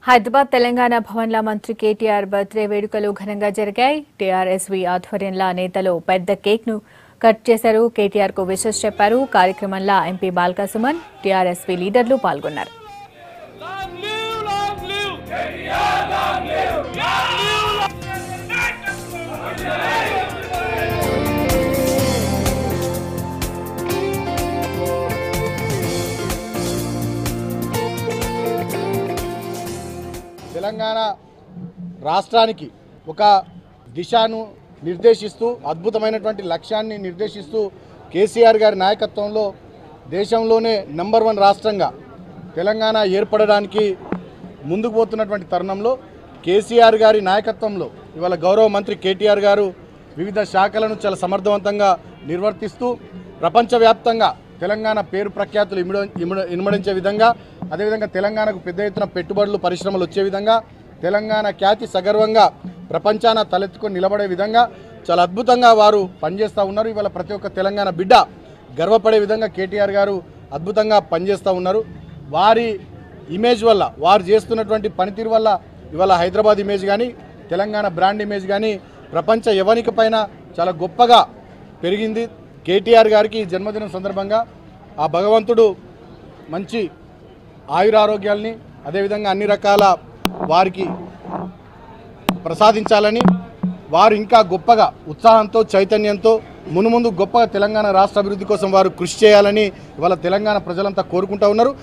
హైదరాబాద్ తెలంగాణ భవన్ల మంత్రి కేటీఆర్ బర్త్డే వేడుకలు ఘనంగా జరిగాయి. టీఆర్ఎస్వి ఆధ్వర్యంలో నేతలు పెద్ద కేక్ ను కట్ చేశారు. కేటీఆర్ కు విషెస్ చెప్పారు. కార్యక్రమంలో ఎంపీ బాల్క సుమన్, టీఆర్ఎస్వి లీడర్లు పాల్గొన్నారు. తెలంగాణ రాష్ట్రానికి ఒక దిశను నిర్దేశిస్తూ అద్భుతమైనటువంటి లక్ష్యాన్ని నిర్దేశిస్తూ కేసీఆర్ గారి నాయకత్వంలో దేశంలోనే నంబర్ 1 రాష్ట్రంగా తెలంగాణ ఏర్పడడానికి ముందుకు పోతున్నటువంటి తరుణంలో కేసీఆర్ గారి నాయకత్వంలో ఇవాళ గౌరవ మంత్రి కేటీఆర్ గారు వివిధ శాఖలను చాలా సమర్థవంతంగా నిర్వర్తిస్తూ ప్రపంచవ్యాప్తంగా తెలంగాణ పేరు ప్రఖ్యాతులు ఇనుమడించే విధంగా, అదేవిధంగా తెలంగాణకు పెద్ద ఎత్తున పెట్టుబడులు పరిశ్రమలు వచ్చే విధంగా, తెలంగాణ ఖ్యాతి సగర్వంగా ప్రపంచాన తలెత్తుకొని నిలబడే విధంగా చాలా అద్భుతంగా వారు పనిచేస్తూ ఉన్నారు. ఇవాళ ప్రతి ఒక్క తెలంగాణ బిడ్డ గర్వపడే విధంగా కేటీఆర్ గారు అద్భుతంగా పనిచేస్తూ ఉన్నారు. వారి ఇమేజ్ వల్ల, వారు చేస్తున్నటువంటి పనితీరు వల్ల ఇవాళ హైదరాబాద్ ఇమేజ్ కానీ, తెలంగాణ బ్రాండ్ ఇమేజ్ కానీ ప్రపంచ యవనిక పైన చాలా గొప్పగా పెరిగింది. కేటీఆర్ గారికి జన్మదినం సందర్భంగా ఆ భగవంతుడు మంచి ఆయురారోగ్యాల్ని, అదేవిధంగా అన్ని రకాల వారికి ప్రసాదించాలని, వారు ఇంకా గొప్పగా ఉత్సాహంతో చైతన్యంతో మునుముందు గొప్పగా తెలంగాణ రాష్ట్ర అభివృద్ధి కోసం వారు కృషి చేయాలని ఇవాళ తెలంగాణ ప్రజలంతా కోరుకుంటూ ఉన్నారు.